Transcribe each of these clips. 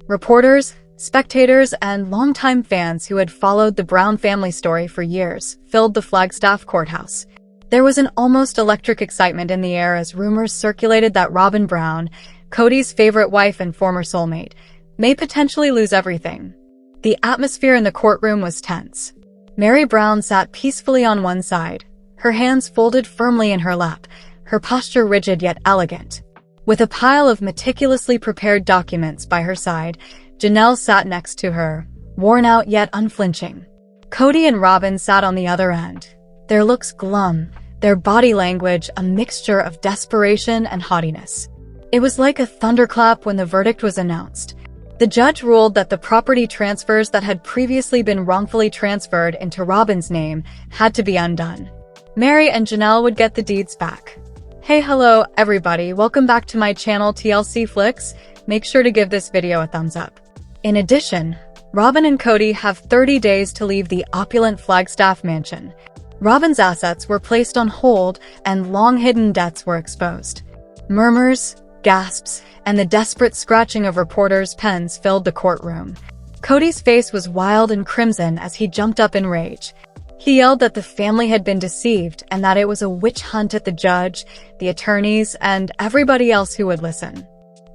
Reporters, spectators, and longtime fans who had followed the Brown family story for years filled the Flagstaff courthouse. There was an almost electric excitement in the air as rumors circulated that Robyn Brown, Cody's favorite wife and former soulmate, may potentially lose everything. The atmosphere in the courtroom was tense. Meri Brown sat peacefully on one side, her hands folded firmly in her lap, her posture rigid yet elegant. With a pile of meticulously prepared documents by her side, Janelle sat next to her, worn out yet unflinching. Cody and Robyn sat on the other end, their looks glum, their body language a mixture of desperation and haughtiness. It was like a thunderclap when the verdict was announced. The judge ruled that the property transfers that had previously been wrongfully transferred into Robyn's name had to be undone. Meri and Janelle would get the deeds back. Hey, hello, everybody. Welcome back to my channel TLC Flicks. Make sure to give this video a thumbs up. In addition, Robyn and Cody have 30 days to leave the opulent Flagstaff mansion. Robyn's assets were placed on hold and long-hidden debts were exposed. Murmurs, gasps, and the desperate scratching of reporters' pens filled the courtroom. Cody's face was wild and crimson as he jumped up in rage. He yelled that the family had been deceived and that it was a witch hunt at the judge, the attorneys, and everybody else who would listen.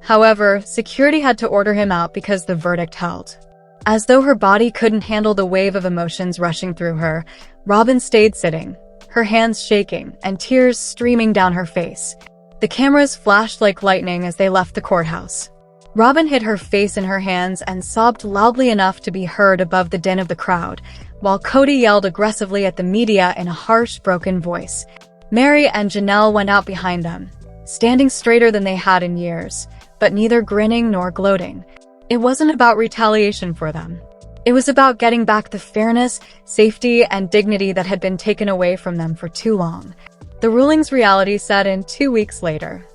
However, security had to order him out because the verdict held. As though her body couldn't handle the wave of emotions rushing through her, Robyn stayed sitting, her hands shaking and tears streaming down her face. The cameras flashed like lightning as they left the courthouse. Robyn hid her face in her hands and sobbed loudly enough to be heard above the din of the crowd, while Cody yelled aggressively at the media in a harsh, broken voice. Meri and Janelle went out behind them, standing straighter than they had in years, but neither grinning nor gloating. It wasn't about retaliation for them. It was about getting back the fairness, safety, and dignity that had been taken away from them for too long. The ruling's reality set in 2 weeks later.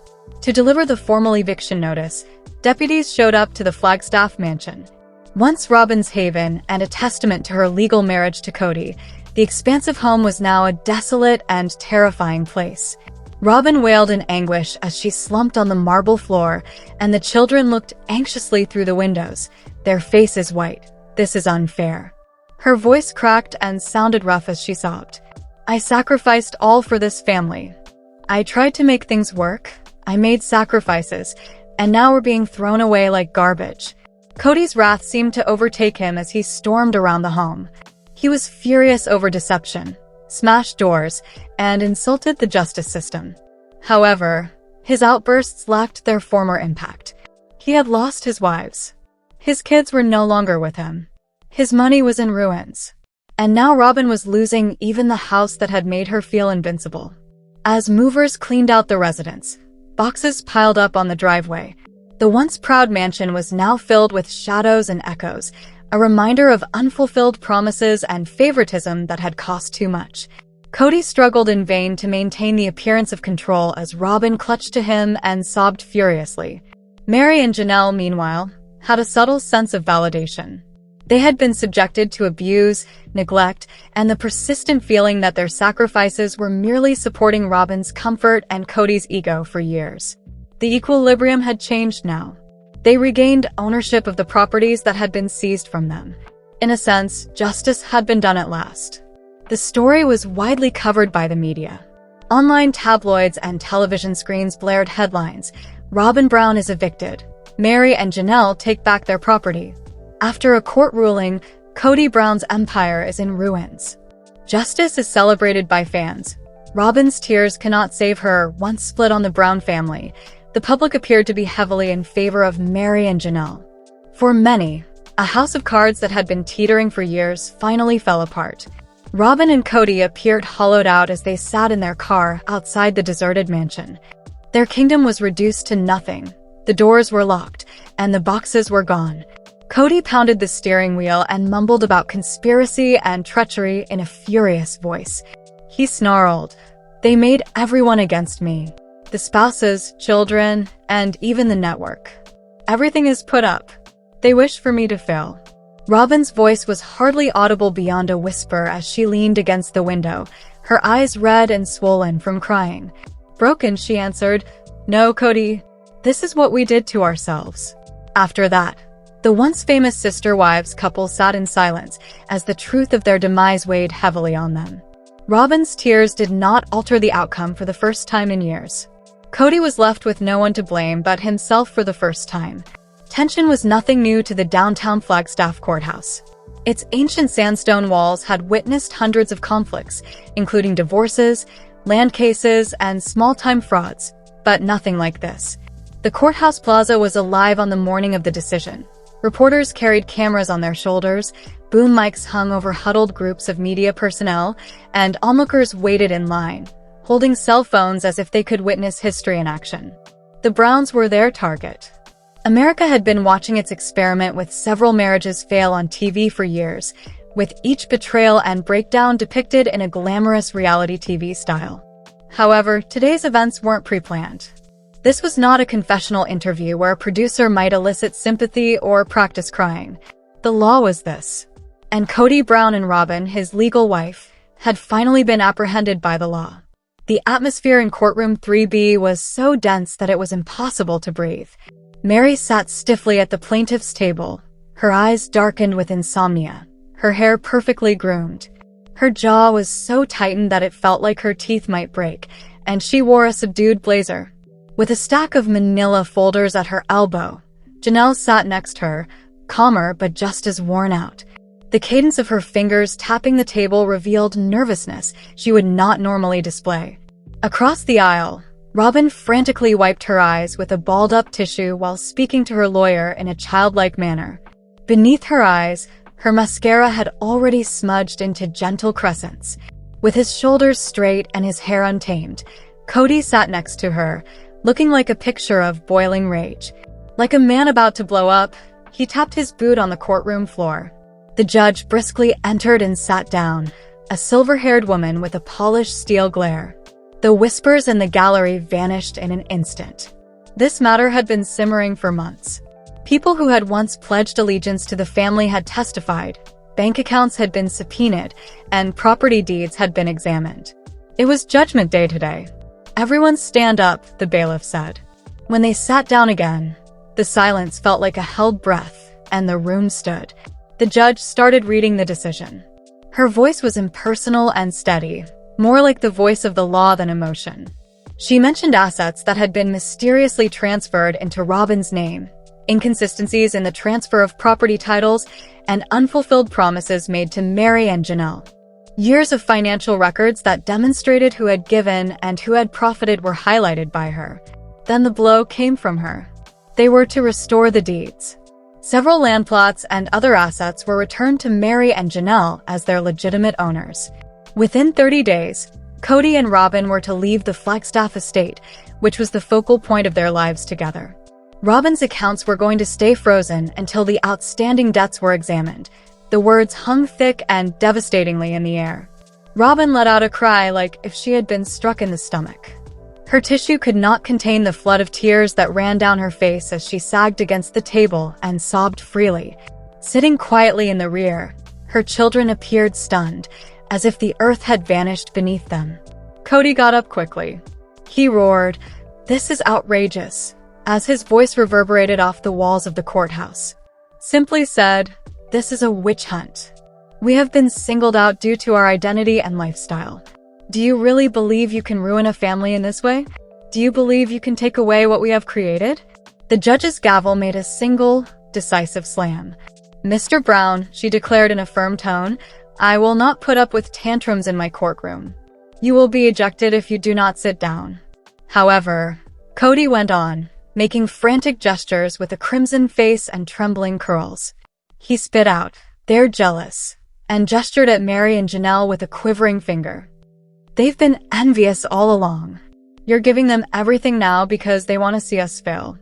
To deliver the formal eviction notice, deputies showed up to the Flagstaff mansion. Once Robyn's haven and a testament to her legal marriage to Cody, the expansive home was now a desolate and terrifying place. Robyn wailed in anguish as she slumped on the marble floor, and the children looked anxiously through the windows, their faces white. "This is unfair." Her voice cracked and sounded rough as she sobbed. "I sacrificed all for this family. I tried to make things work. I made sacrifices, and now we're being thrown away like garbage." Cody's wrath seemed to overtake him as he stormed around the home. He was furious over deception, smashed doors, and insulted the justice system. However, his outbursts lacked their former impact. He had lost his wives. His kids were no longer with him. His money was in ruins. And now Robyn was losing even the house that had made her feel invincible. As movers cleaned out the residence, boxes piled up on the driveway. The once proud mansion was now filled with shadows and echoes, a reminder of unfulfilled promises and favoritism that had cost too much. Cody struggled in vain to maintain the appearance of control as Robyn clutched to him and sobbed furiously. Meri and Janelle, meanwhile, had a subtle sense of validation. They had been subjected to abuse, neglect, and the persistent feeling that their sacrifices were merely supporting Robyn's comfort and Cody's ego for years. The equilibrium had changed now. They regained ownership of the properties that had been seized from them. In a sense, justice had been done at last. The story was widely covered by the media. Online tabloids and television screens blared headlines, "Robyn Brown is evicted. Meri and Janelle take back their property." After a court ruling, Cody Brown's empire is in ruins. Justice is celebrated by fans. Robyn's tears cannot save her once split on the Brown family. The public appeared to be heavily in favor of Meri and Janelle. For many, a house of cards that had been teetering for years finally fell apart. Robyn and Cody appeared hollowed out as they sat in their car outside the deserted mansion. Their kingdom was reduced to nothing. The doors were locked, and the boxes were gone. Cody pounded the steering wheel and mumbled about conspiracy and treachery in a furious voice. He snarled, "They made everyone against me. The spouses, children, and even the network. Everything is put up. They wish for me to fail." Robyn's voice was hardly audible beyond a whisper as she leaned against the window, her eyes red and swollen from crying. Broken, she answered, "No, Cody, this is what we did to ourselves." After that, The once famous sister-wives couple sat in silence as the truth of their demise weighed heavily on them. Robyn's tears did not alter the outcome for the first time in years. Cody was left with no one to blame but himself for the first time. Tension was nothing new to the downtown Flagstaff courthouse. Its ancient sandstone walls had witnessed hundreds of conflicts, including divorces, land cases, and small-time frauds, but nothing like this. The courthouse plaza was alive on the morning of the decision. Reporters carried cameras on their shoulders, boom mics hung over huddled groups of media personnel, and onlookers waited in line, holding cell phones as if they could witness history in action. The Browns were their target. America had been watching its experiment with several marriages fail on TV for years, with each betrayal and breakdown depicted in a glamorous reality TV style. However, today's events weren't pre-planned. This was not a confessional interview where a producer might elicit sympathy or practice crying. The law was this. And Cody Brown and Robyn, his legal wife, had finally been apprehended by the law. The atmosphere in courtroom 3B was so dense that it was impossible to breathe. Meri sat stiffly at the plaintiff's table, her eyes darkened with insomnia, her hair perfectly groomed. Her jaw was so tightened that it felt like her teeth might break, and she wore a subdued blazer. With a stack of manila folders at her elbow, Janelle sat next to her, calmer but just as worn out. The cadence of her fingers tapping the table revealed nervousness she would not normally display. Across the aisle, Robyn frantically wiped her eyes with a balled-up tissue while speaking to her lawyer in a childlike manner. Beneath her eyes, her mascara had already smudged into gentle crescents. With his shoulders straight and his hair untamed, Cody sat next to her, looking like a picture of boiling rage. Like a man about to blow up, he tapped his boot on the courtroom floor. The judge briskly entered and sat down, a silver-haired woman with a polished steel glare. The whispers in the gallery vanished in an instant. This matter had been simmering for months. People who had once pledged allegiance to the family had testified, bank accounts had been subpoenaed, and property deeds had been examined. It was Judgment Day today. "Everyone stand up," the bailiff said. When they sat down again, the silence felt like a held breath, and the room stood. The judge started reading the decision. Her voice was impersonal and steady, more like the voice of the law than emotion. She mentioned assets that had been mysteriously transferred into Robyn's name, inconsistencies in the transfer of property titles, and unfulfilled promises made to Meri and Janelle. Years of financial records that demonstrated who had given and who had profited were highlighted by her. Then the blow came from her. They were to restore the deeds. Several land plots and other assets were returned to Meri and Janelle as their legitimate owners. Within 30 days, Cody and Robyn were to leave the Flagstaff estate, which was the focal point of their lives together. Robyn's accounts were going to stay frozen until the outstanding debts were examined. The words hung thick and devastatingly in the air. Robyn let out a cry like if she had been struck in the stomach. Her tissue could not contain the flood of tears that ran down her face as she sagged against the table and sobbed freely. Sitting quietly in the rear, her children appeared stunned, as if the earth had vanished beneath them. Cody got up quickly. He roared, "This is outrageous," as his voice reverberated off the walls of the courthouse. Simply said, "This is a witch hunt. We have been singled out due to our identity and lifestyle. Do you really believe you can ruin a family in this way? Do you believe you can take away what we have created?" The judge's gavel made a single, decisive slam. "Mr. Brown," she declared in a firm tone, "I will not put up with tantrums in my courtroom. You will be ejected if you do not sit down." However, Cody went on, making frantic gestures with a crimson face and trembling curls. He spit out, "They're jealous," and gestured at Meri and Janelle with a quivering finger. "They've been envious all along. You're giving them everything now because they want to see us fail.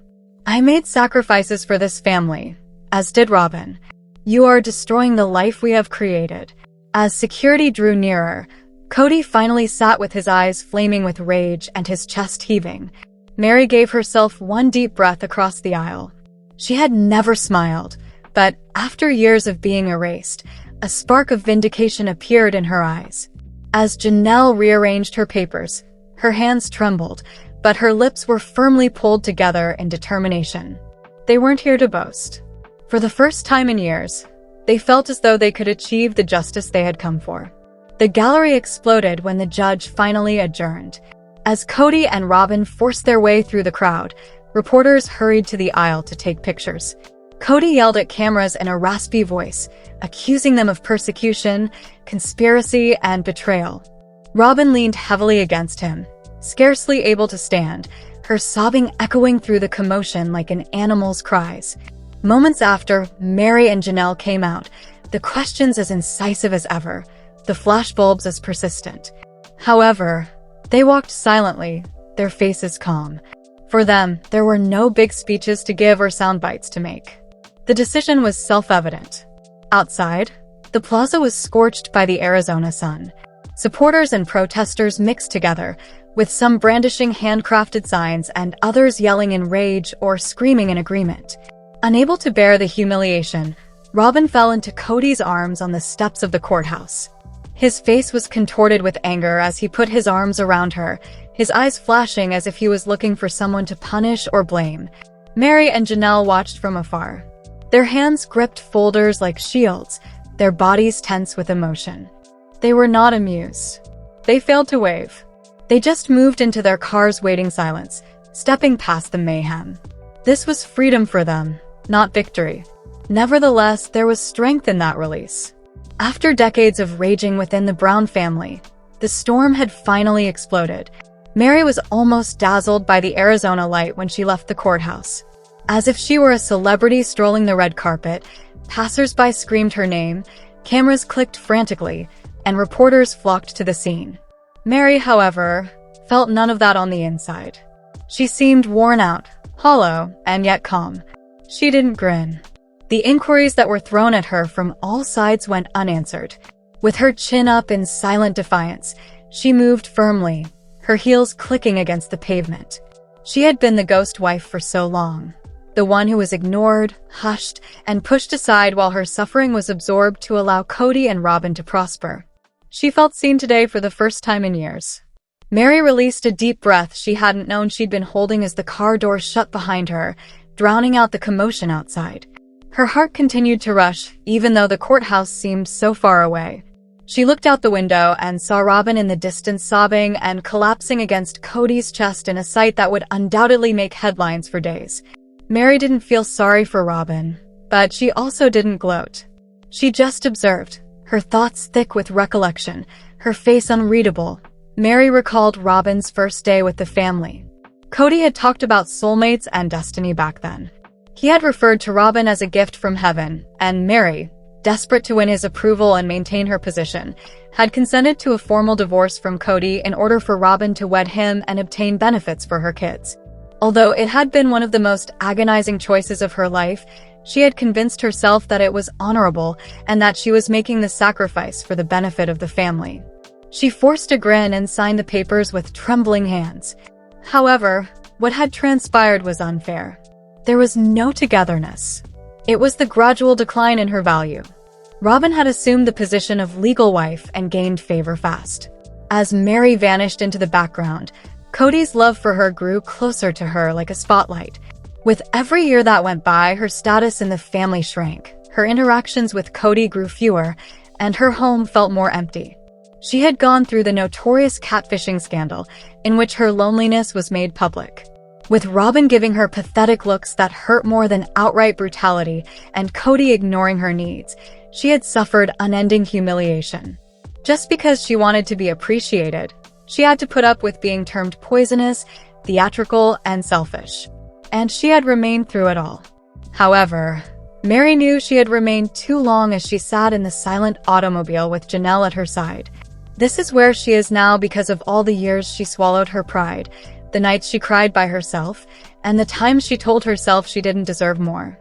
I made sacrifices for this family, as did Robyn. You are destroying the life we have created." As security drew nearer, Cody finally sat with his eyes flaming with rage and his chest heaving. Meri gave herself one deep breath across the aisle. She had never smiled, but after years of being erased, a spark of vindication appeared in her eyes. As Janelle rearranged her papers, her hands trembled, but her lips were firmly pulled together in determination. They weren't here to boast. For the first time in years, they felt as though they could achieve the justice they had come for. The gallery exploded when the judge finally adjourned. As Cody and Robyn forced their way through the crowd, reporters hurried to the aisle to take pictures. Cody yelled at cameras in a raspy voice, accusing them of persecution, conspiracy, and betrayal. Robyn leaned heavily against him, scarcely able to stand, her sobbing echoing through the commotion like an animal's cries. Moments after, Meri and Janelle came out, the questions as incisive as ever, the flashbulbs as persistent. However, they walked silently, their faces calm. For them, there were no big speeches to give or sound bites to make. The decision was self-evident. Outside, the plaza was scorched by the Arizona sun. Supporters and protesters mixed together, with some brandishing handcrafted signs and others yelling in rage or screaming in agreement. Unable to bear the humiliation, Robyn fell into Cody's arms on the steps of the courthouse. His face was contorted with anger as he put his arms around her, his eyes flashing as if he was looking for someone to punish or blame. Meri and Janelle watched from afar. Their hands gripped folders like shields, their bodies tense with emotion. They were not amused. They failed to wave. They just moved into their cars waiting silence, stepping past the mayhem. This was freedom for them, not victory. Nevertheless, there was strength in that release. After decades of raging within the Brown family, the storm had finally exploded. Meri was almost dazzled by the Arizona light when she left the courthouse. As if she were a celebrity strolling the red carpet, passers-by screamed her name, cameras clicked frantically, and reporters flocked to the scene. Meri, however, felt none of that on the inside. She seemed worn out, hollow, and yet calm. She didn't grin. The inquiries that were thrown at her from all sides went unanswered. With her chin up in silent defiance, she moved firmly, her heels clicking against the pavement. She had been the ghost wife for so long. The one who was ignored, hushed, and pushed aside while her suffering was absorbed to allow Cody and Robyn to prosper. She felt seen today for the first time in years. Meri released a deep breath she hadn't known she'd been holding as the car door shut behind her, drowning out the commotion outside. Her heart continued to rush, even though the courthouse seemed so far away. She looked out the window and saw Robyn in the distance sobbing and collapsing against Cody's chest in a sight that would undoubtedly make headlines for days. Meri didn't feel sorry for Robyn, but she also didn't gloat. She just observed, her thoughts thick with recollection, her face unreadable. Meri recalled Robyn's first day with the family. Cody had talked about soulmates and destiny back then. He had referred to Robyn as a gift from heaven, and Meri, desperate to win his approval and maintain her position, had consented to a formal divorce from Cody in order for Robyn to wed him and obtain benefits for her kids. Although it had been one of the most agonizing choices of her life, she had convinced herself that it was honorable and that she was making the sacrifice for the benefit of the family. She forced a grin and signed the papers with trembling hands. However, what had transpired was unfair. There was no togetherness. It was the gradual decline in her value. Robyn had assumed the position of legal wife and gained favor fast. As Meri vanished into the background, Cody's love for her grew closer to her like a spotlight. With every year that went by, her status in the family shrank. Her interactions with Cody grew fewer, and her home felt more empty. She had gone through the notorious catfishing scandal, in which her loneliness was made public. With Robyn giving her pathetic looks that hurt more than outright brutality, and Cody ignoring her needs, she had suffered unending humiliation. Just because she wanted to be appreciated, she had to put up with being termed poisonous, theatrical, and selfish. And she had remained through it all. However, Meri knew she had remained too long as she sat in the silent automobile with Janelle at her side. This is where she is now because of all the years she swallowed her pride, the nights she cried by herself, and the times she told herself she didn't deserve more.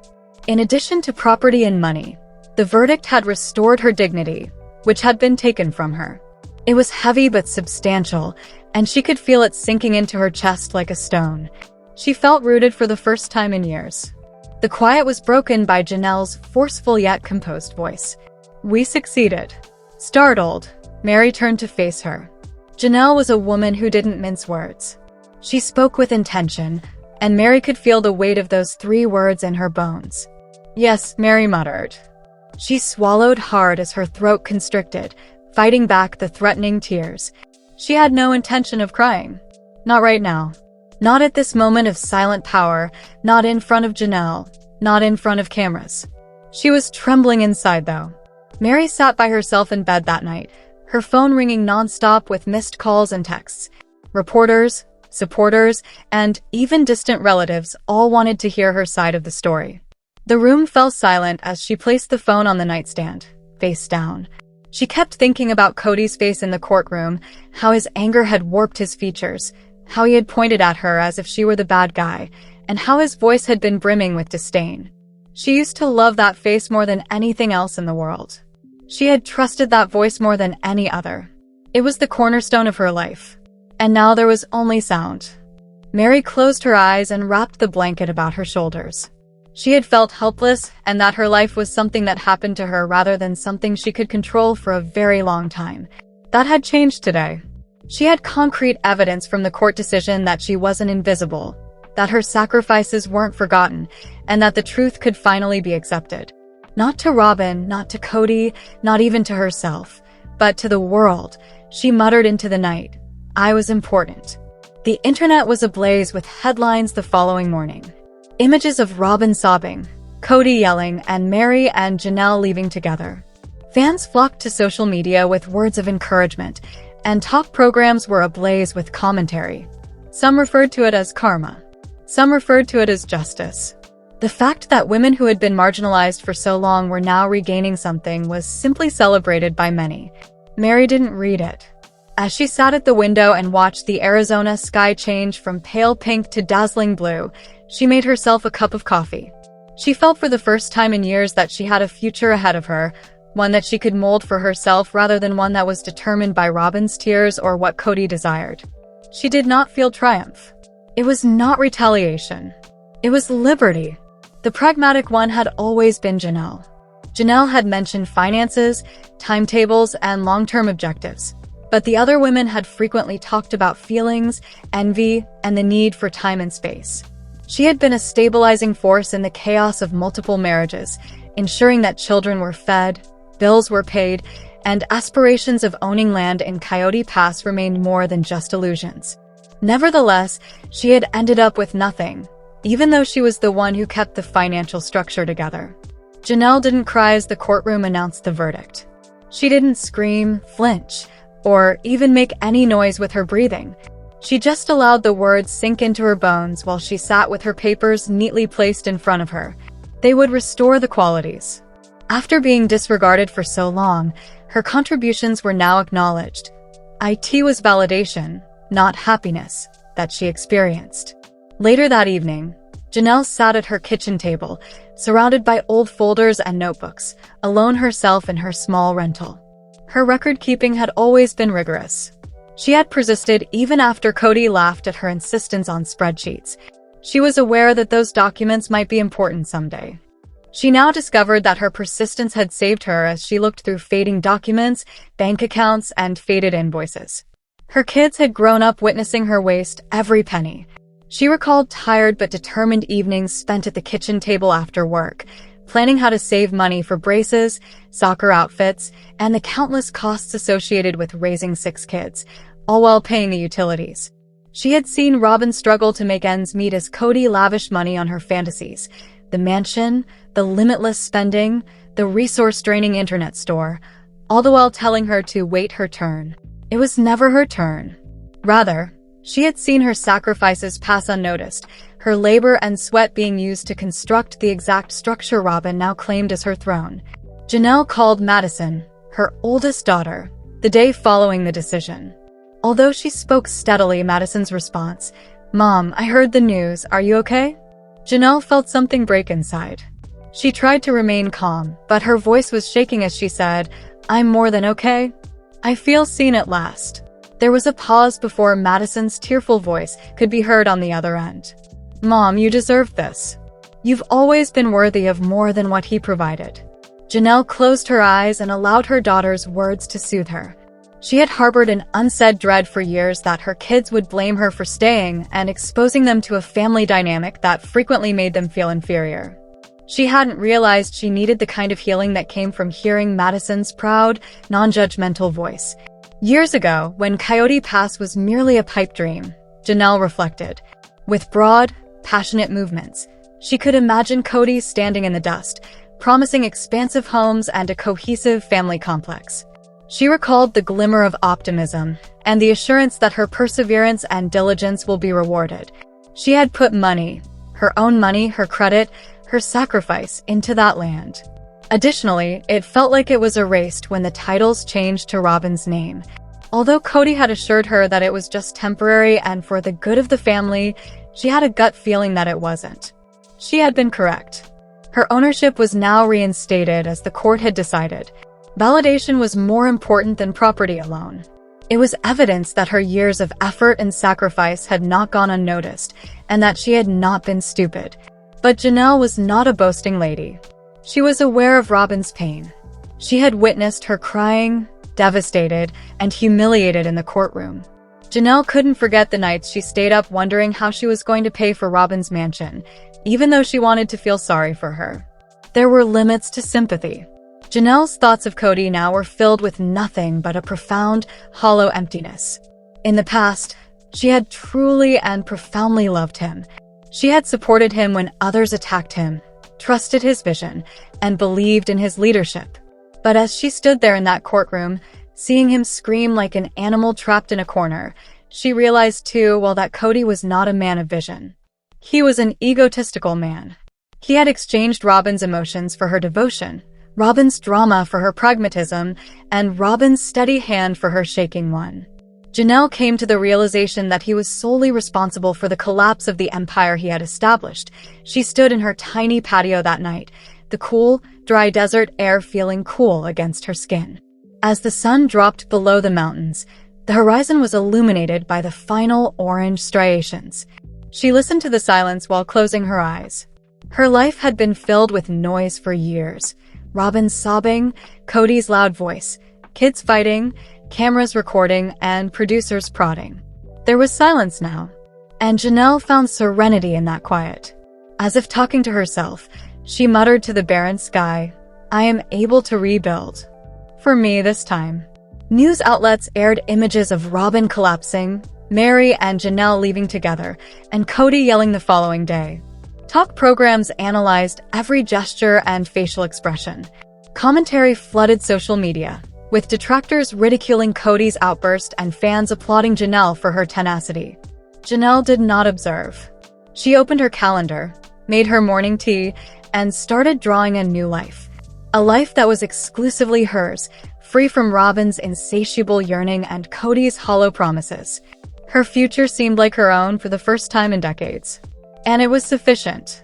In addition to property and money, the verdict had restored her dignity, which had been taken from her. It was heavy but substantial, and she could feel it sinking into her chest like a stone. She felt rooted for the first time in years. The quiet was broken by Janelle's forceful yet composed voice. "We succeeded." Startled, Meri turned to face her. Janelle was a woman who didn't mince words. She spoke with intention, and Meri could feel the weight of those 3 words in her bones. Yes, Meri muttered. She swallowed hard as her throat constricted, fighting back the threatening tears. She had no intention of crying. Not right now. Not at this moment of silent power, not in front of Janelle, not in front of cameras. She was trembling inside, though. Meri sat by herself in bed that night, her phone ringing nonstop with missed calls and texts. Reporters, supporters, and even distant relatives all wanted to hear her side of the story. The room fell silent as she placed the phone on the nightstand, face down. She kept thinking about Cody's face in the courtroom, how his anger had warped his features, how he had pointed at her as if she were the bad guy, and how his voice had been brimming with disdain. She used to love that face more than anything else in the world. She had trusted that voice more than any other. It was the cornerstone of her life. And now there was only sound. Meri closed her eyes and wrapped the blanket about her shoulders. She had felt helpless, and that her life was something that happened to her rather than something she could control for a very long time. That had changed today. She had concrete evidence from the court decision that she wasn't invisible, that her sacrifices weren't forgotten, and that the truth could finally be accepted. Not to Robyn, not to Cody, not even to herself, but to the world. She muttered into the night, "I was important." The internet was ablaze with headlines the following morning. Images of Robyn sobbing, Cody yelling, and Meri and Janelle leaving together. Fans flocked to social media with words of encouragement, and talk programs were ablaze with commentary. Some referred to it as karma. Some referred to it as justice. The fact that women who had been marginalized for so long were now regaining something was simply celebrated by many. Meri didn't read it. As she sat at the window and watched the Arizona sky change from pale pink to dazzling blue, she made herself a cup of coffee. She felt for the first time in years that she had a future ahead of her, one that she could mold for herself rather than one that was determined by Robyn's tears or what Cody desired. She did not feel triumph. It was not retaliation. It was liberty. The pragmatic one had always been Janelle. Janelle had mentioned finances, timetables, and long-term objectives. But the other women had frequently talked about feelings, envy, and the need for time and space. She had been a stabilizing force in the chaos of multiple marriages, ensuring that children were fed, bills were paid, and aspirations of owning land in Coyote Pass remained more than just illusions. Nevertheless, she had ended up with nothing, even though she was the one who kept the financial structure together. Janelle didn't cry as the courtroom announced the verdict. She didn't scream, flinch, or even make any noise with her breathing. She just allowed the words sink into her bones while she sat with her papers neatly placed in front of her. They would restore the qualities. After being disregarded for so long, her contributions were now acknowledged. It was validation, not happiness, that she experienced. Later that evening, Janelle sat at her kitchen table, surrounded by old folders and notebooks, alone herself in her small rental. Her record-keeping had always been rigorous. She had persisted even after Cody laughed at her insistence on spreadsheets. She was aware that those documents might be important someday. She now discovered that her persistence had saved her as she looked through fading documents, bank accounts, and faded invoices. Her kids had grown up witnessing her waste every penny. She recalled tired but determined evenings spent at the kitchen table after work, planning how to save money for braces, soccer outfits, and the countless costs associated with raising 6 kids, all while paying the utilities. She had seen Robyn struggle to make ends meet as Cody lavished money on her fantasies, the mansion, the limitless spending, the resource-draining internet store, all the while telling her to wait her turn. It was never her turn. Rather, she had seen her sacrifices pass unnoticed, her labor and sweat being used to construct the exact structure Robyn now claimed as her throne. Janelle called Madison, her oldest daughter, the day following the decision. Although she spoke steadily, Madison's response, "Mom, I heard the news, are you okay?" Janelle felt something break inside. She tried to remain calm, but her voice was shaking as she said, "I'm more than okay. I feel seen at last." There was a pause before Madison's tearful voice could be heard on the other end. "Mom, you deserve this. You've always been worthy of more than what he provided." Janelle closed her eyes and allowed her daughter's words to soothe her. She had harbored an unsaid dread for years that her kids would blame her for staying and exposing them to a family dynamic that frequently made them feel inferior. She hadn't realized she needed the kind of healing that came from hearing Madison's proud, non-judgmental voice. Years ago, when Coyote Pass was merely a pipe dream, Janelle reflected. With broad, passionate movements, she could imagine Cody standing in the dust, promising expansive homes and a cohesive family complex. She recalled the glimmer of optimism and the assurance that her perseverance and diligence will be rewarded. She had put money, her own money, her credit, her sacrifice into that land. Additionally, it felt like it was erased when the titles changed to Robyn's name. Although Cody had assured her that it was just temporary and for the good of the family, she had a gut feeling that it wasn't. She had been correct. Her ownership was now reinstated as the court had decided. Validation was more important than property alone. It was evidence that her years of effort and sacrifice had not gone unnoticed, and that she had not been stupid. But Janelle was not a boasting lady. She was aware of Robyn's pain. She had witnessed her crying, devastated, and humiliated in the courtroom. Janelle couldn't forget the nights she stayed up wondering how she was going to pay for Robyn's mansion, even though she wanted to feel sorry for her. There were limits to sympathy. Janelle's thoughts of Cody now were filled with nothing but a profound, hollow emptiness. In the past, she had truly and profoundly loved him. She had supported him when others attacked him, trusted his vision, and believed in his leadership. But as she stood there in that courtroom, seeing him scream like an animal trapped in a corner, she realized too, that Cody was not a man of vision. He was an egotistical man. He had exchanged Robyn's emotions for her devotion, Robyn's drama for her pragmatism, and Robyn's steady hand for her shaking one. Janelle came to the realization that he was solely responsible for the collapse of the empire he had established. She stood in her tiny patio that night, the cool, dry desert air feeling cool against her skin. As the sun dropped below the mountains, the horizon was illuminated by the final orange striations. She listened to the silence while closing her eyes. Her life had been filled with noise for years. Robyn's sobbing, Cody's loud voice, kids fighting, cameras recording, and producers prodding. There was silence now, and Janelle found serenity in that quiet. As if talking to herself, she muttered to the barren sky, "I am able to rebuild. For me this time." News outlets aired images of Robyn collapsing, Meri and Janelle leaving together, and Cody yelling the following day. Talk programs analyzed every gesture and facial expression. Commentary flooded social media, with detractors ridiculing Cody's outburst and fans applauding Janelle for her tenacity. Janelle did not observe. She opened her calendar, made her morning tea, and started drawing a new life. A life that was exclusively hers, free from Robyn's insatiable yearning and Cody's hollow promises. Her future seemed like her own for the first time in decades. And it was sufficient.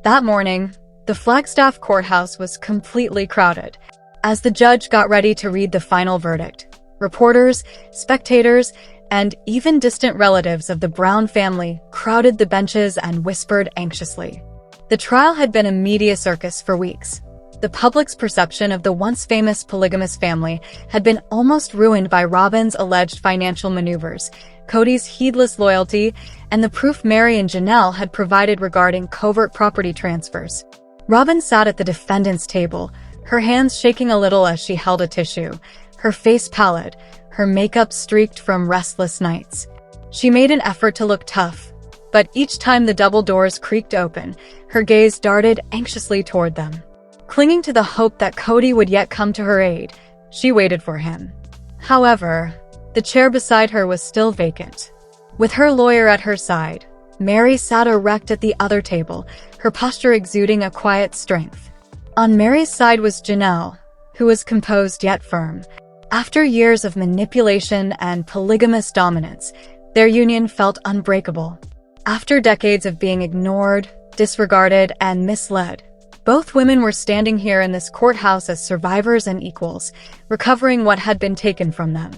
That morning, the Flagstaff courthouse was completely crowded. As the judge got ready to read the final verdict, reporters, spectators, and even distant relatives of the Brown family crowded the benches and whispered anxiously. The trial had been a media circus for weeks. The public's perception of the once famous polygamous family had been almost ruined by Robyn's alleged financial maneuvers, Cody's heedless loyalty, and the proof Meri and Janelle had provided regarding covert property transfers. Robyn sat at the defendant's table, her hands shaking a little as she held a tissue, her face pallid, her makeup streaked from restless nights. She made an effort to look tough, but each time the double doors creaked open, her gaze darted anxiously toward them. Clinging to the hope that Cody would yet come to her aid, she waited for him. However, the chair beside her was still vacant. With her lawyer at her side, Meri sat erect at the other table, her posture exuding a quiet strength. On Meri's side was Janelle, who was composed yet firm. After years of manipulation and polygamous dominance, their union felt unbreakable. After decades of being ignored, disregarded, and misled, both women were standing here in this courthouse as survivors and equals, recovering what had been taken from them.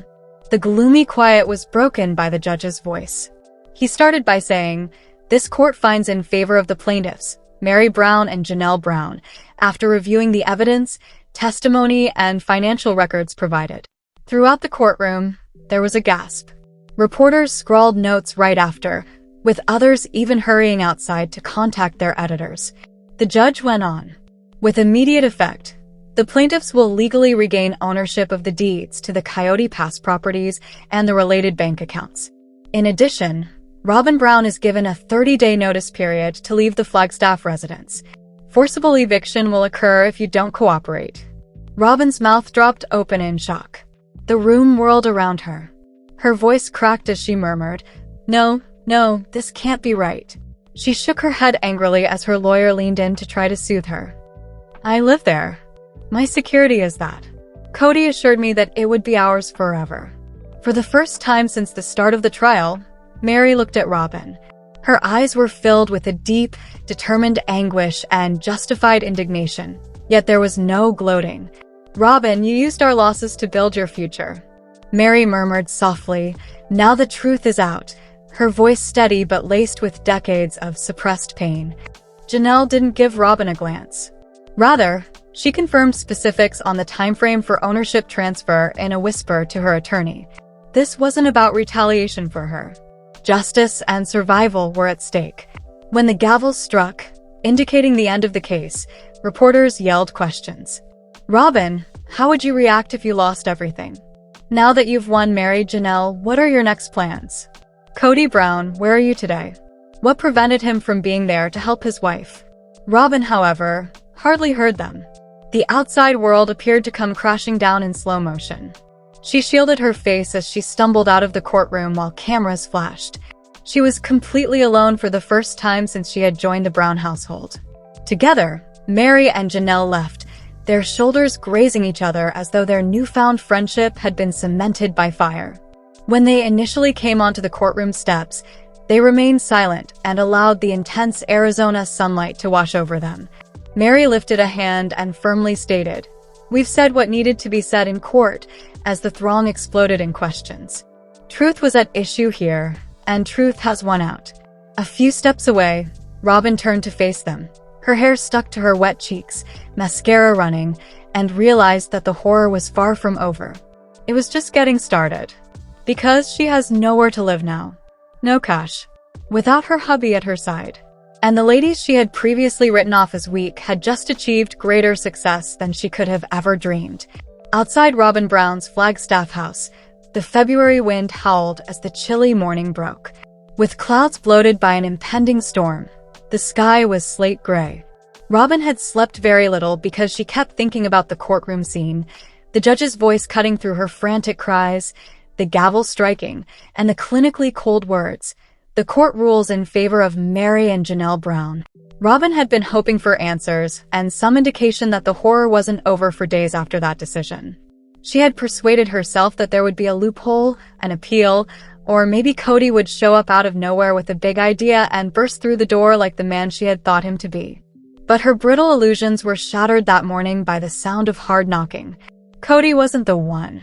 The gloomy quiet was broken by the judge's voice. He started by saying, "This court finds in favor of the plaintiffs, Meri Brown and Janelle Brown, after reviewing the evidence, testimony, and financial records provided." Throughout the courtroom, there was a gasp. Reporters scrawled notes right after, with others even hurrying outside to contact their editors. The judge went on. With immediate effect, the plaintiffs will legally regain ownership of the deeds to the Coyote Pass properties and the related bank accounts. In addition, Robyn Brown is given a 30-day notice period to leave the Flagstaff residence. Forcible eviction will occur if you don't cooperate. Robyn's mouth dropped open in shock. The room whirled around her. Her voice cracked as she murmured, "No, this can't be right." She shook her head angrily as her lawyer leaned in to try to soothe her. "I live there. My security is that." Cody assured me that it would be ours forever. For the first time since the start of the trial, Meri looked at Robyn. Her eyes were filled with a deep, determined anguish and justified indignation. Yet there was no gloating. "Robyn, you used our losses to build your future." Meri murmured softly, "Now the truth is out," her voice steady but laced with decades of suppressed pain. Janelle didn't give Robyn a glance. Rather, she confirmed specifics on the timeframe for ownership transfer in a whisper to her attorney. This wasn't about retaliation for her. Justice and survival were at stake. When the gavel struck, indicating the end of the case, reporters yelled questions. "Robyn, how would you react if you lost everything? Now that you've won, Meri, Janelle, what are your next plans? Cody Brown, where are you today? What prevented him from being there to help his wife?" Robyn, however, hardly heard them. The outside world appeared to come crashing down in slow motion. She shielded her face as she stumbled out of the courtroom while cameras flashed. She was completely alone for the first time since she had joined the Brown household. Together, Meri and Janelle left, their shoulders grazing each other as though their newfound friendship had been cemented by fire. When they initially came onto the courtroom steps, they remained silent and allowed the intense Arizona sunlight to wash over them. Meri lifted a hand and firmly stated, "We've said what needed to be said in court," as the throng exploded in questions. Truth was at issue here, and truth has won out. A few steps away, Robyn turned to face them. Her hair stuck to her wet cheeks, mascara running, and realized that the horror was far from over. It was just getting started. Because she has nowhere to live now. No cash. Without her hubby at her side. And the ladies she had previously written off as weak had just achieved greater success than she could have ever dreamed. Outside Robyn Brown's Flagstaff house, the February wind howled as the chilly morning broke. With clouds bloated by an impending storm, the sky was slate gray. Robyn had slept very little because she kept thinking about the courtroom scene, the judge's voice cutting through her frantic cries, the gavel striking, and the clinically cold words. The court rules in favor of Meri and Janelle Brown. Robyn had been hoping for answers and some indication that the horror wasn't over for days after that decision. She had persuaded herself that there would be a loophole, an appeal, or maybe Cody would show up out of nowhere with a big idea and burst through the door like the man she had thought him to be. But her brittle illusions were shattered that morning by the sound of hard knocking. Cody wasn't the one.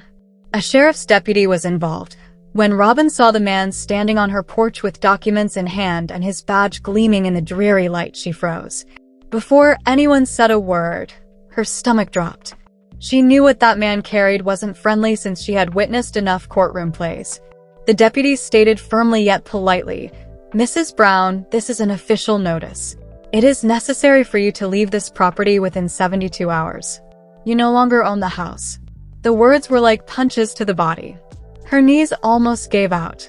A sheriff's deputy was involved. When Robyn saw the man standing on her porch with documents in hand and his badge gleaming in the dreary light, she froze. Before anyone said a word, her stomach dropped. She knew what that man carried wasn't friendly since she had witnessed enough courtroom plays. The deputy stated firmly yet politely, "Mrs. Brown, this is an official notice. It is necessary for you to leave this property within 72 hours. You no longer own the house." The words were like punches to the body. Her knees almost gave out.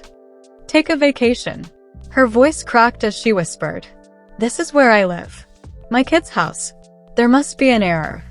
"Take a vacation." Her voice cracked as she whispered, "This is where I live. My kid's house. There must be an error.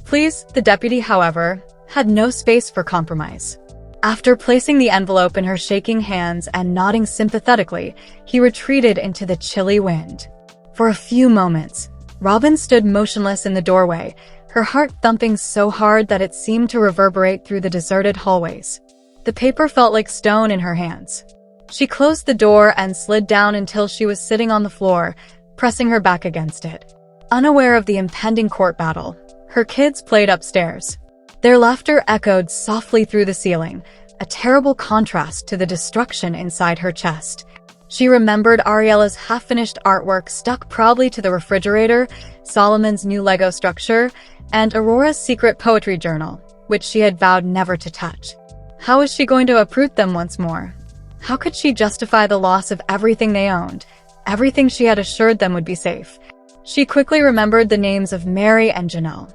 Please." The deputy, however, had no space for compromise. After placing the envelope in her shaking hands and nodding sympathetically, he retreated into the chilly wind. For a few moments, Robyn stood motionless in the doorway, her heart thumping so hard that it seemed to reverberate through the deserted hallways. The paper felt like stone in her hands. She closed the door and slid down until she was sitting on the floor, pressing her back against it. Unaware of the impending court battle, her kids played upstairs. Their laughter echoed softly through the ceiling, a terrible contrast to the destruction inside her chest. She remembered Ariella's half-finished artwork stuck proudly to the refrigerator, Solomon's new Lego structure, and Aurora's secret poetry journal, which she had vowed never to touch. How was she going to uproot them once more? How could she justify the loss of everything they owned, everything she had assured them would be safe? She quickly remembered the names of Meri and Janelle.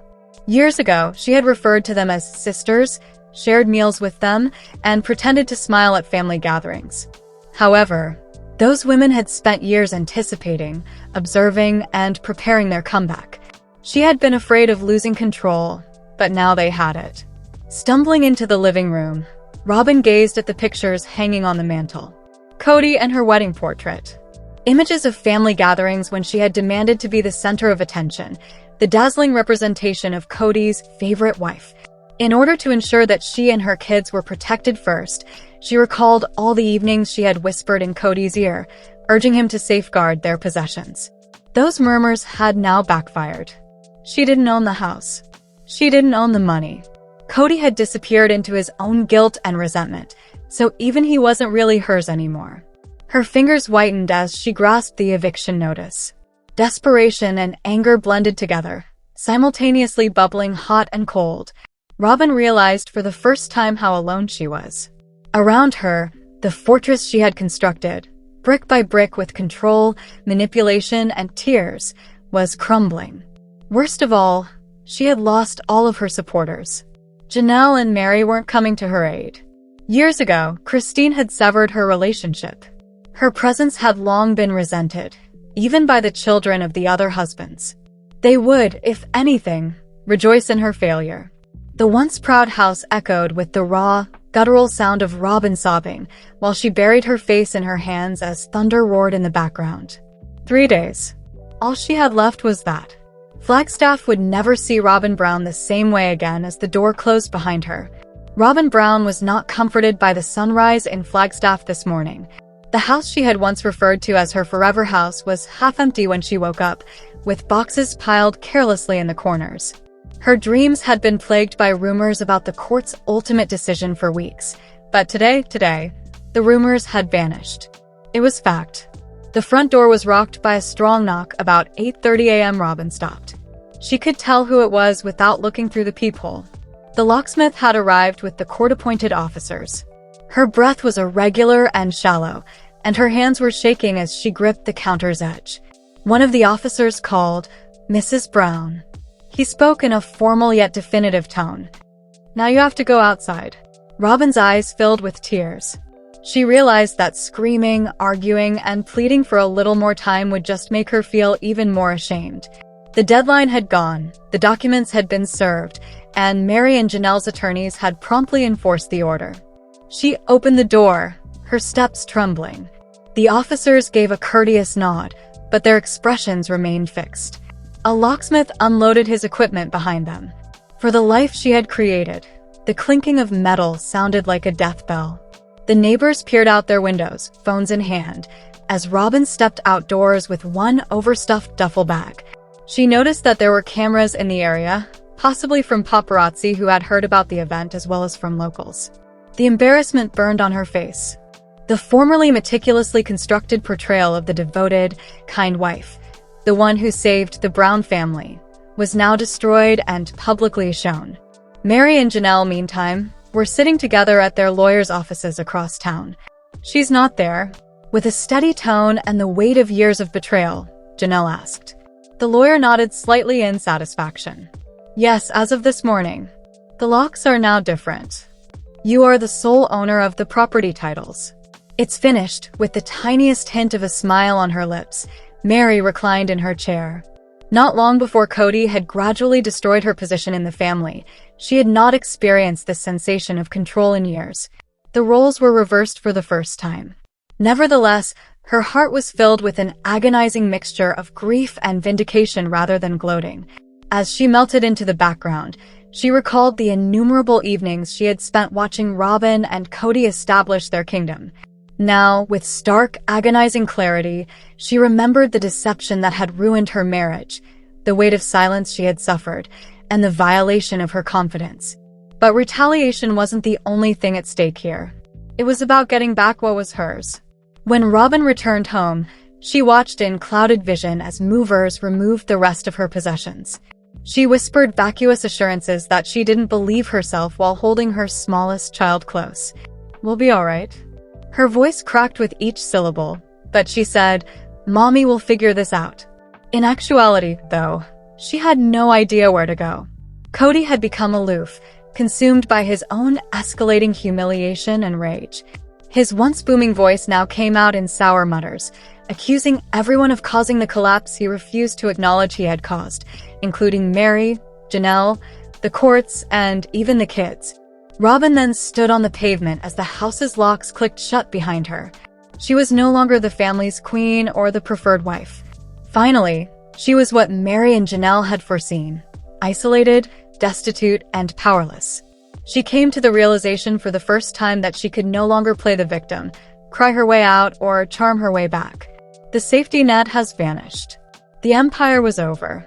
Years ago, she had referred to them as sisters, shared meals with them, and pretended to smile at family gatherings. However, those women had spent years anticipating, observing, and preparing their comeback. She had been afraid of losing control, but now they had it. Stumbling into the living room, Robyn gazed at the pictures hanging on the mantel. Cody and her wedding portrait. Images of family gatherings when she had demanded to be the center of attention, the dazzling representation of Cody's favorite wife. In order to ensure that she and her kids were protected first, she recalled all the evenings she had whispered in Cody's ear, urging him to safeguard their possessions. Those murmurs had now backfired. She didn't own the house. She didn't own the money. Cody had disappeared into his own guilt and resentment, so even he wasn't really hers anymore. Her fingers whitened as she grasped the eviction notice. Desperation and anger blended together, simultaneously bubbling hot and cold. Robyn realized for the first time how alone she was. Around her, the fortress she had constructed, brick by brick with control, manipulation, and tears, was crumbling. Worst of all, she had lost all of her supporters. Janelle and Meri weren't coming to her aid. Years ago, Christine had severed her relationship. Her presence had long been resented, even by the children of the other husbands. They would, if anything, rejoice in her failure. The once proud house echoed with the raw, guttural sound of Robyn sobbing, while she buried her face in her hands as thunder roared in the background. 3 days. All she had left was that. Flagstaff would never see Robyn Brown the same way again as the door closed behind her. Robyn Brown was not comforted by the sunrise in Flagstaff this morning. The house she had once referred to as her forever house was half empty when she woke up, with boxes piled carelessly in the corners. Her dreams had been plagued by rumors about the court's ultimate decision for weeks, but today, the rumors had vanished. It was fact. The front door was rocked by a strong knock. About 8:30 a.m. Robyn stopped. She could tell who it was without looking through the peephole. The locksmith had arrived with the court-appointed officers. Her breath was irregular and shallow, and her hands were shaking as she gripped the counter's edge. One of the officers called, "Mrs. Brown." He spoke in a formal yet definitive tone. "Now you have to go outside." Robyn's eyes filled with tears. She realized that screaming, arguing, and pleading for a little more time would just make her feel even more ashamed. The deadline had gone, the documents had been served, and Meri and Janelle's attorneys had promptly enforced the order. She opened the door, her steps trembling. The officers gave a courteous nod, but their expressions remained fixed. A locksmith unloaded his equipment behind them. For the life she had created, the clinking of metal sounded like a death bell. The neighbors peered out their windows, phones in hand, as Robyn stepped outdoors with one overstuffed duffel bag. She noticed that there were cameras in the area, possibly from paparazzi who had heard about the event as well as from locals. The embarrassment burned on her face. The formerly meticulously constructed portrayal of the devoted, kind wife, the one who saved the Brown family, was now destroyed and publicly shown. Meri and Janelle, meantime, were sitting together at their lawyers' offices across town. "She's not there?" With a steady tone and the weight of years of betrayal, Janelle asked. The lawyer nodded slightly in satisfaction. "Yes, as of this morning. The locks are now different. You are the sole owner of the property titles." "It's finished," with the tiniest hint of a smile on her lips. Meri reclined in her chair. Not long before Cody had gradually destroyed her position in the family, she had not experienced this sensation of control in years. The roles were reversed for the first time. Nevertheless, her heart was filled with an agonizing mixture of grief and vindication rather than gloating. As she melted into the background, she recalled the innumerable evenings she had spent watching Robyn and Cody establish their kingdom. Now, with stark, agonizing clarity, she remembered the deception that had ruined her marriage, the weight of silence she had suffered, and the violation of her confidence. But retaliation wasn't the only thing at stake here. It was about getting back what was hers. When Robyn returned home, she watched in clouded vision as movers removed the rest of her possessions. She whispered vacuous assurances that she didn't believe herself while holding her smallest child close. "We'll be all right." Her voice cracked with each syllable, but she said, "Mommy will figure this out." In actuality, though, she had no idea where to go. Cody had become aloof, consumed by his own escalating humiliation and rage. His once booming voice now came out in sour mutters, accusing everyone of causing the collapse he refused to acknowledge he had caused, including Meri, Janelle, the courts, and even the kids. Robyn then stood on the pavement as the house's locks clicked shut behind her. She was no longer the family's queen or the preferred wife. Finally, she was what Meri and Janelle had foreseen: isolated, destitute, and powerless. She came to the realization for the first time that she could no longer play the victim, cry her way out, or charm her way back. The safety net has vanished. The empire was over.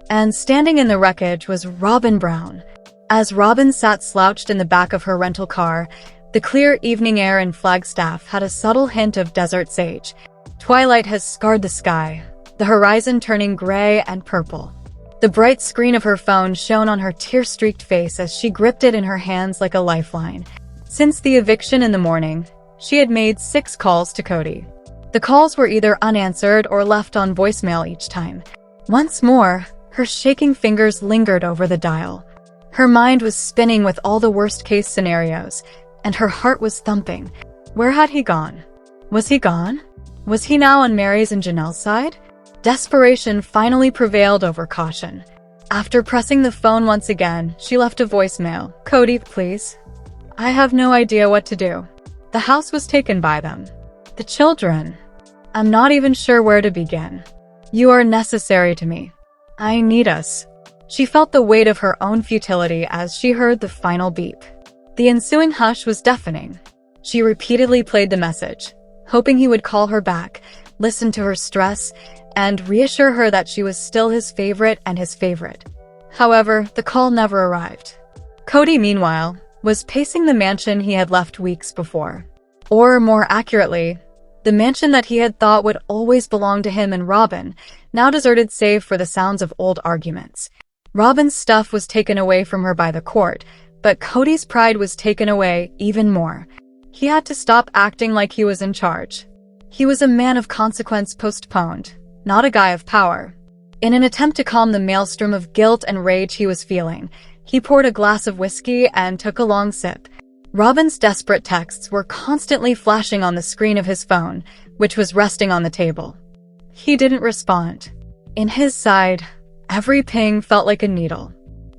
And standing in the wreckage was Robyn Brown. As Robyn sat slouched in the back of her rental car, the clear evening air in Flagstaff had a subtle hint of desert sage. Twilight has scarred the sky, the horizon turning gray and purple. The bright screen of her phone shone on her tear-streaked face as she gripped it in her hands like a lifeline. Since the eviction in the morning, she had made 6 calls to Cody. The calls were either unanswered or left on voicemail each time. Once more, her shaking fingers lingered over the dial. Her mind was spinning with all the worst-case scenarios, and her heart was thumping. Where had he gone? Was he gone? Was he now on Meri's and Janelle's side? Desperation finally prevailed over caution. After pressing the phone once again, she left a voicemail. "Cody, please. I have no idea what to do. The house was taken by them. The children. I'm not even sure where to begin. You are necessary to me. I need us." She felt the weight of her own futility as she heard the final beep. The ensuing hush was deafening. She repeatedly played the message, hoping he would call her back, listen to her stress, and reassure her that she was still his favorite and his favorite. However, the call never arrived. Cody, meanwhile, was pacing the mansion he had left weeks before. Or, more accurately, the mansion that he had thought would always belong to him and Robyn, now deserted save for the sounds of old arguments. Robyn's stuff was taken away from her by the court, but Cody's pride was taken away even more. He had to stop acting like he was in charge. He was a man of consequence postponed, not a guy of power. In an attempt to calm the maelstrom of guilt and rage he was feeling, he poured a glass of whiskey and took a long sip. Robyn's desperate texts were constantly flashing on the screen of his phone, which was resting on the table. He didn't respond. In his side, every ping felt like a needle.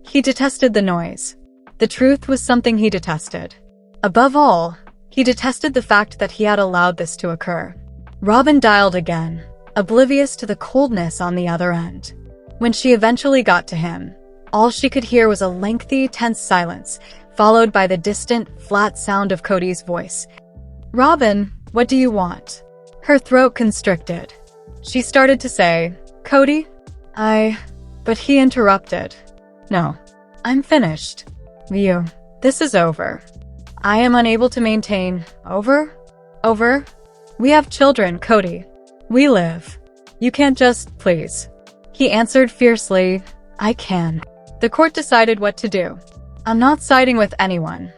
He detested the noise. The truth was something he detested. Above all, he detested the fact that he had allowed this to occur. Robyn dialed again, oblivious to the coldness on the other end. When she eventually got to him, all she could hear was a lengthy, tense silence, followed by the distant, flat sound of Cody's voice. "Robyn, what do you want?" Her throat constricted. She started to say, "Cody, But he interrupted. "No, I'm finished. This is over. I am unable to maintain." Over? We have children, Cody. We live. You can't just, please." He answered fiercely, "I can." The court decided what to do. "I'm not siding with anyone.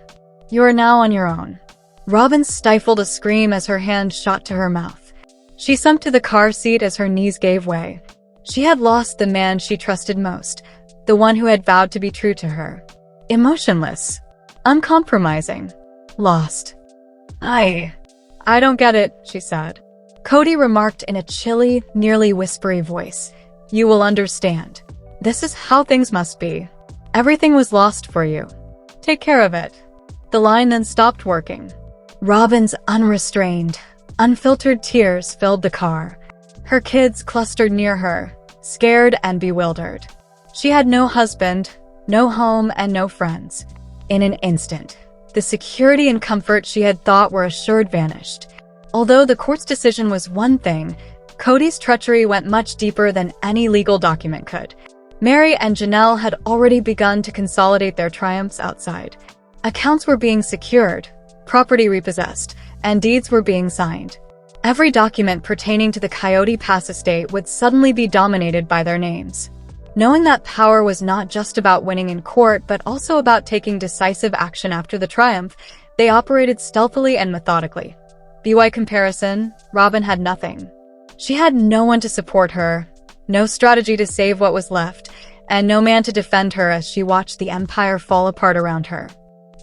You are now on your own." Robyn stifled a scream as her hand shot to her mouth. She sunk to the car seat as her knees gave way. She had lost the man she trusted most, the one who had vowed to be true to her. Emotionless. Uncompromising. Lost. I don't get it," she said. Cody remarked in a chilly, nearly whispery voice. "You will understand. This is how things must be. Everything was lost for you. Take care of it." The line then stopped working. Robyn's unrestrained, unfiltered tears filled the car. Her kids clustered near her, scared and bewildered. She had no husband, no home, and no friends. In an instant, the security and comfort she had thought were assured vanished. Although the court's decision was one thing, Cody's treachery went much deeper than any legal document could. Meri and Janelle had already begun to consolidate their triumphs outside. Accounts were being secured, property repossessed, and deeds were being signed. Every document pertaining to the Coyote Pass estate would suddenly be dominated by their names. Knowing that power was not just about winning in court but also about taking decisive action after the triumph, they operated stealthily and methodically. By comparison, Robyn had nothing. She had no one to support her, no strategy to save what was left, and no man to defend her as she watched the empire fall apart around her.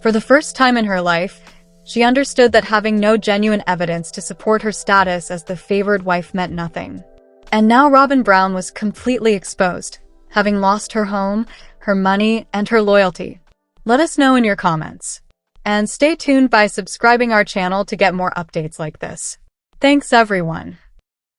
For the first time in her life, she understood that having no genuine evidence to support her status as the favored wife meant nothing. And now Robyn Brown was completely exposed, having lost her home, her money, and her loyalty. Let us know in your comments. And stay tuned by subscribing our channel to get more updates like this. Thanks everyone.